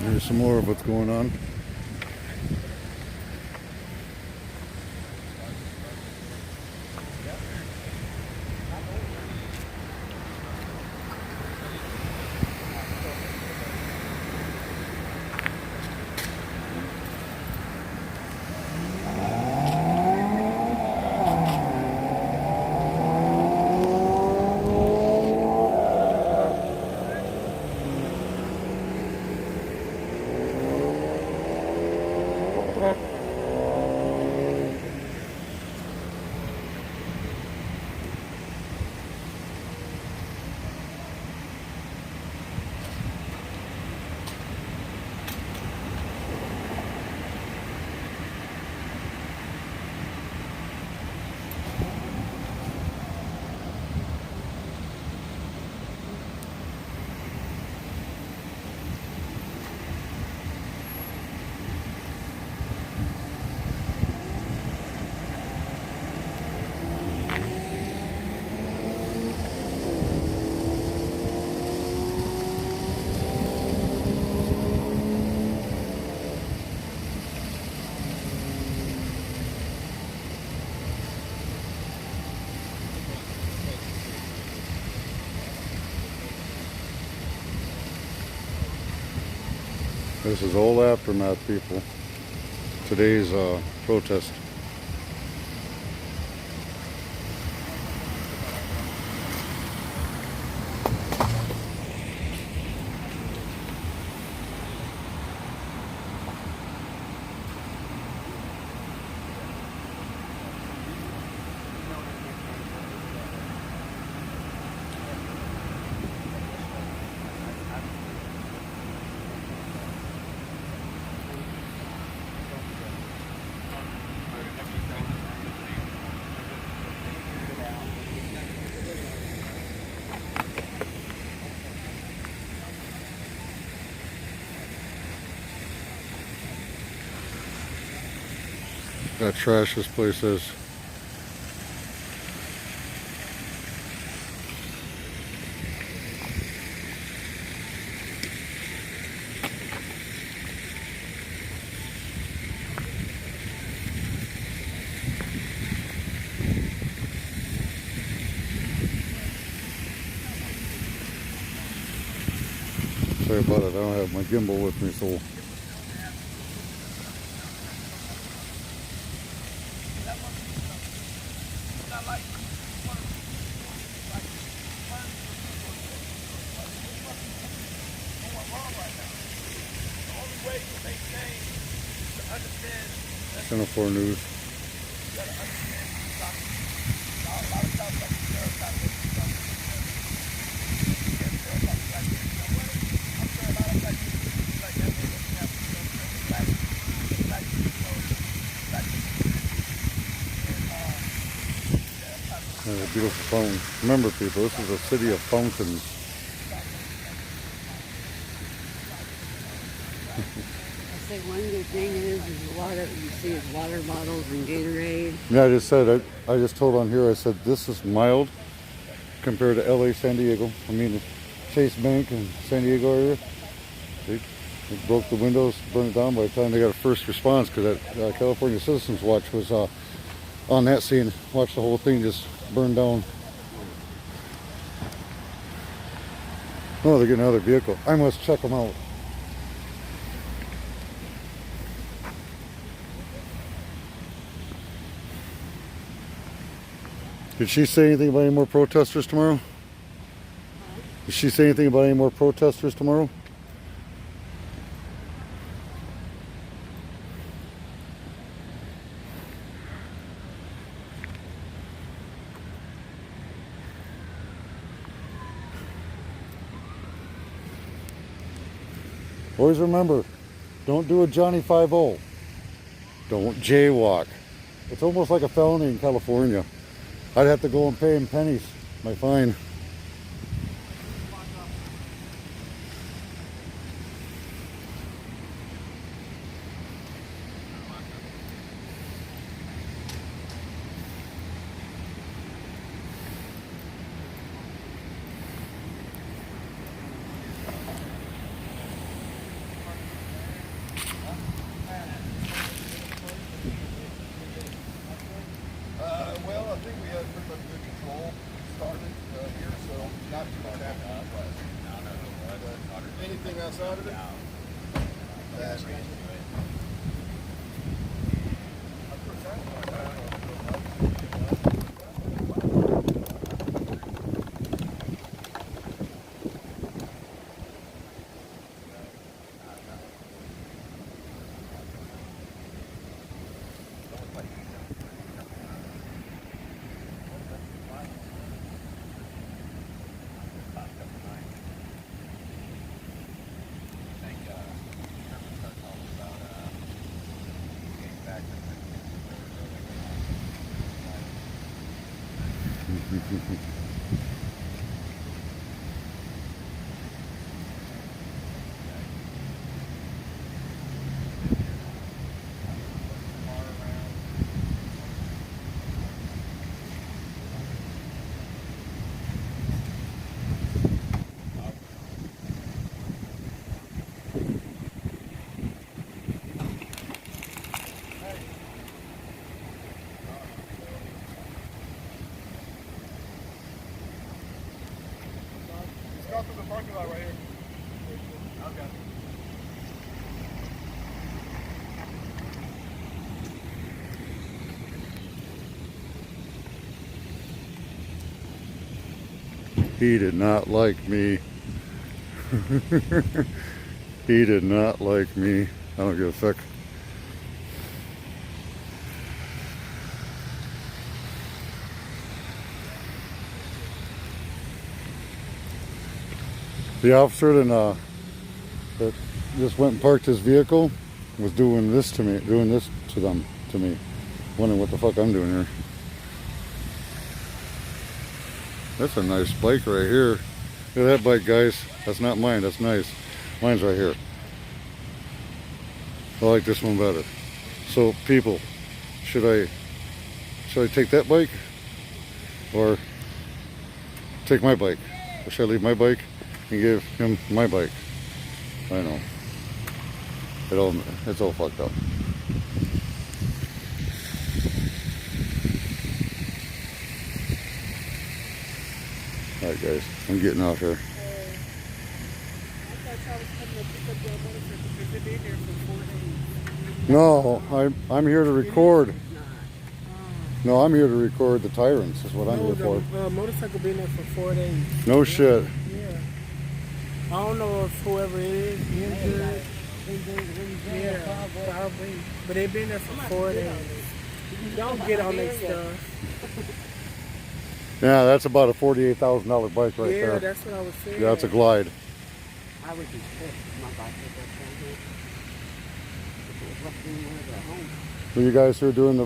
There's some more of what's going on. This is all aftermath, people. Today's protest. That trash this place is. Sorry about it, I don't have my gimbal with me, so Channel 4 News. A beautiful fountain. Remember, people, this is a city of fountains. I say one good thing is water. You see, it's water bottles and Gatorade. Yeah, I just said, I just told on here, I said, this is mild compared to LA, San Diego. I mean, Chase Bank and San Diego area. They broke the windows, burned it down by the time they got a first response, because that California Citizens Watch was on that scene. Watched the whole thing just burn down. Oh, they're getting another vehicle. I must check them out. Did she say anything about any more protesters tomorrow? Did she say anything about any more protesters tomorrow? Always remember, don't do a Johnny 5-0. Don't jaywalk. It's almost like a felony in California. I'd have to go and pay him pennies, my fine. anything outside of it? Go through the parking lot right here. Okay. He did not like me. He did not like me. I don't give a fuck. The officer that just went and parked his vehicle was doing this to me, to me, wondering what the fuck I'm doing here. That's a nice bike right here. Look at that bike, guys. That's not mine. That's nice. Mine's right here. I like this one better. So, people, should I take that bike or take my bike? Or should I leave my bike and give him my bike? I know. It's all fucked up. Alright guys, I'm getting out here. No, I'm here to record. No, I'm here to record the tyrants is what I'm here for. Motorcycle been there for 4 days. No shit. Yeah. I don't know if whoever it is injured. Yeah, probably. But they've been there for 4 days. Don't get on their stuff. Yeah, that's about a $48,000 bike right there. Yeah, that's what I was saying. Yeah, that's a Glide. I would be pissed if my bike was up down here. If it was left anywhere at home. Were you guys here during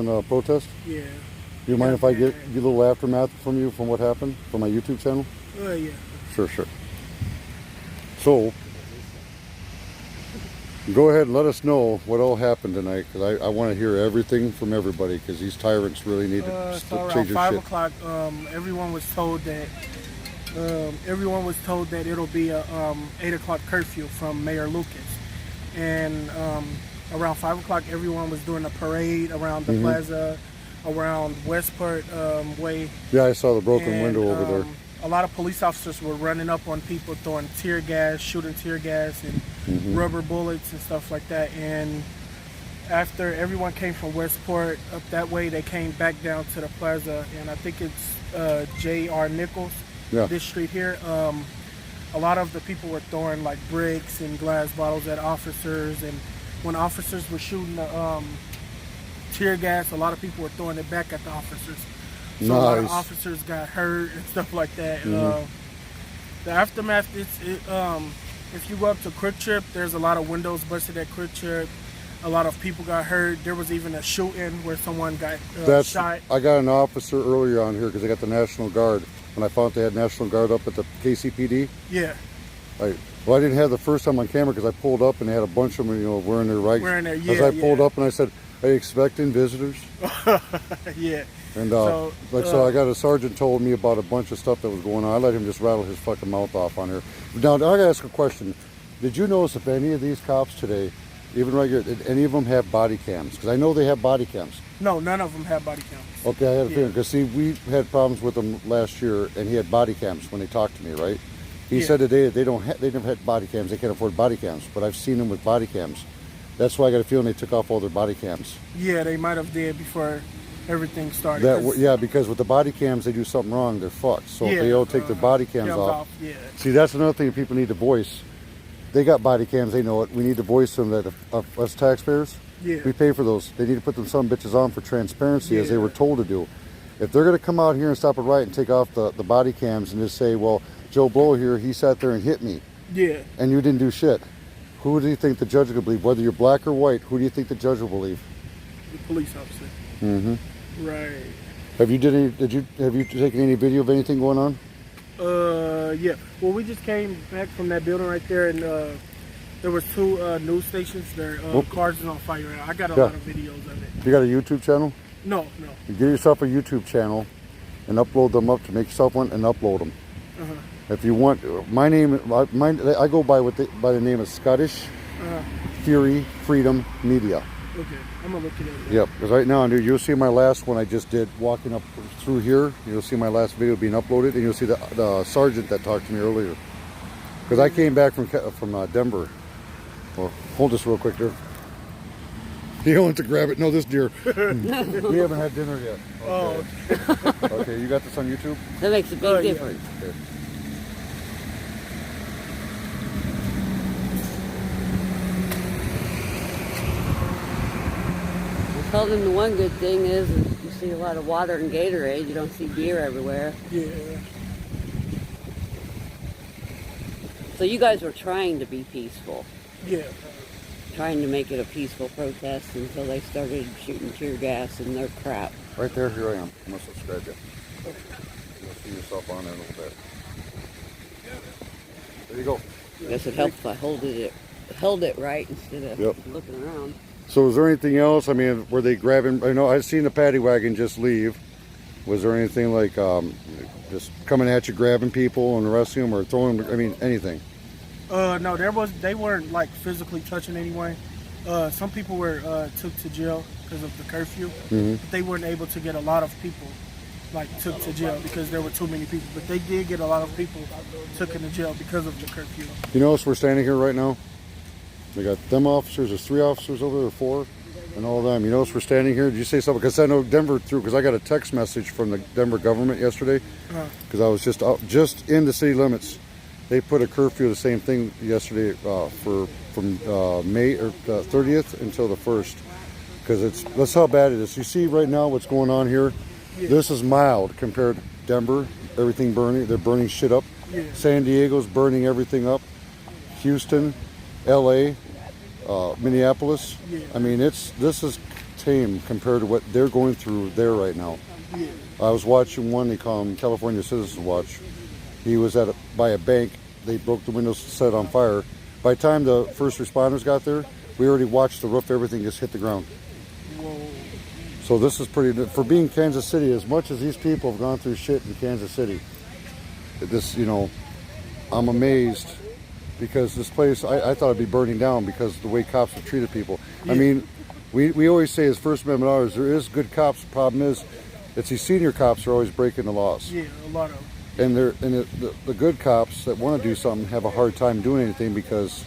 the protest? Yeah. Do you mind if I get a little aftermath from you from what happened for my YouTube channel? Oh, yeah. Sure. So, go ahead and let us know what all happened tonight, because I want to hear everything from everybody, because these tyrants really need to So around change their 5 shit. o'clock, everyone was told that it'll be a 8 o'clock curfew from Mayor Lucas, and around 5 o'clock, everyone was doing a parade around the plaza, around Westport Way. Yeah, I saw the broken window over there. A lot of police officers were running up on people, throwing tear gas, shooting tear gas and rubber bullets and stuff like that. And after everyone came from Westport up that way, they came back down to the plaza, and I think it's J.R. Nichols, this street here. A lot of the people were throwing like bricks and glass bottles at officers, and when officers were shooting the tear gas, a lot of people were throwing it back at the officers. So a lot of officers got hurt and stuff like that. The aftermath, if you go up to Quick Trip, there's a lot of windows busted at Quick Trip. A lot of people got hurt. There was even a shooting where someone got shot. I got an officer earlier on here because I got the National Guard. When I found they had National Guard up at the KCPD. Yeah. Well, I didn't have the first time on camera because I pulled up and they had a bunch of them, wearing their rights. Yeah, As I pulled up and I said, "Are you expecting visitors?" Yeah. And so I got a sergeant told me about a bunch of stuff that was going on. I let him just rattle his fucking mouth off on here. Now I gotta ask a question. Did you notice if any of these cops today, even regular, did any of them have body cams? Because I know they have body cams. No, none of them have body cams. Okay, I had a feeling. Because see, we had problems with him last year, and he had body cams when they talked to me, right? He Yeah. said today that they never had body cams. They can't afford body cams, but I've seen them with body cams. That's why I got a feeling they took off all their body cams. Yeah, they might have did before everything started. 'Cause- Yeah, because with the body cams, they do something wrong, they're fucked. So if Yeah, they don't take their body cams off. Yeah. See, that's another thing people need to voice. They got body cams, they know it. We need to voice them that if us taxpayers, Yeah. we pay for those. They need to put them some bitches on for transparency, as they Yeah. were told to do. If they're going to come out here and stop a riot and take off the body cams and just say, well, Joe Blow here, he sat there and hit me, Yeah. and you didn't do shit. Who do you think the judge will believe? Whether you're black or white, who do you think the judge will believe? The police officer. Mm-hmm. Right. Have you taken any video of anything going on? Yeah. Well, we just came back from that building right there, and there was two news stations. Their cars is on fire. I got a lot of videos of it. You got a YouTube channel? No. You get yourself a YouTube channel and upload them up to make yourself one and upload them. Uh-huh. If you want, I go by by the name of Scottish Fury Freedom Media. Okay. I'm gonna look it up. Yep, because right now, dude, you'll see my last one I just did walking up through here. You'll see my last video being uploaded, and you'll see the sergeant that talked to me earlier. Because I came back from Denver. Well, hold this real quick, there. He wants to grab it. No, this deer. We haven't had dinner yet. Okay. Oh, Okay, you got this on YouTube? That makes a big yeah. difference. Okay. I told him the one good thing is you see a lot of water and Gatorade. You don't see beer everywhere. yeah. So you guys were trying to be peaceful, Mm-hmm. Yeah. trying to make it a peaceful protest until they started shooting tear gas and their crap. Right there, here I am. I'm going to subscribe you. You'll see yourself on there in a little bit. There you go. I guess it helped if I held it right instead of Yep. looking around. So was there anything else? I mean, were they grabbing? I know I've seen the paddy wagon just leave. Was there anything like just coming at you, grabbing people and arresting them, or throwing them? I mean, anything? No, they weren't like physically touching anyone. Some people were took to jail because of the curfew. Mm-hmm. But they weren't able to get a lot of people like took to jail because there were too many people. But they did get a lot of people took into jail because of the curfew. You notice we're standing here right now? They got them officers. There's 3 officers over there, 4, and all of them. You notice we're standing here? Did you say something? Because I know Denver threw. Because I got a text message from the Denver government yesterday. Because I was just out, just in the city limits. They put a curfew, the same thing yesterday from May or 30th until the 1st. Because that's how bad it is. You see right now what's going on here. Yeah. This is mild compared to Denver. Everything burning. They're burning shit up. Yeah. San Diego's burning everything up. Houston, LA, Minneapolis. Yeah. I mean, this is tame compared to what they're going through there right now. Yeah. I was watching one, they call him California Citizens Watch. He was by a bank. They broke the windows, set it on fire. By the time the first responders got there, we already watched the roof, everything just hit the ground. Whoa. So this is pretty, for being Kansas City, as much as these people have gone through shit in Kansas City, I'm amazed because this place, I thought it'd be burning down because of the way cops have treated people. Yeah. I mean, we always say as First Amendment hours, there is good cops. The problem is, it's these senior cops are always breaking the laws. Yeah, a lot of. And the good cops that want to do something have a hard time doing anything because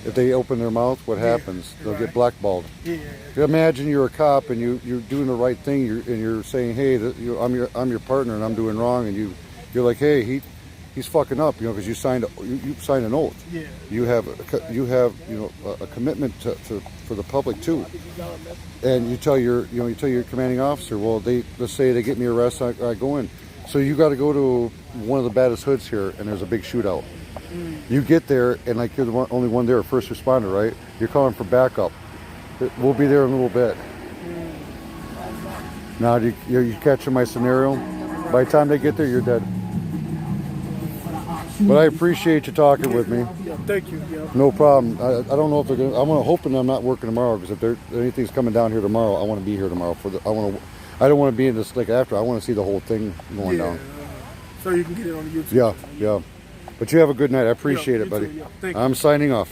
if they open their mouth, what happens? They'll get blackballed. Yeah. Imagine you're a cop and you're doing the right thing. You're saying, hey, I'm your partner and I'm doing wrong, and you're like, hey, he's fucking up, because you signed an oath. Yeah. You have a commitment for the public too. And you tell your commanding officer, well, let's say they get me arrested, I go in. So you got to go to one of the baddest hoods here, and there's a big shootout. You get there, and like you're the only one there, a first responder, right? You're calling for backup. We'll be there in a little bit. Now, you catching my scenario? By the time they get there, you're dead. But I appreciate you talking with me. Yeah, thank you. Yeah. No problem. I don't know if they're gonna. I'm hoping I'm not working tomorrow, because if anything's coming down here tomorrow, I want to be here tomorrow I don't want to be in this like after. I want to see the whole thing going down. So you can get it on YouTube. Yeah. But you have a good night. I appreciate it, you buddy. too, yeah. Thank you. I'm signing off.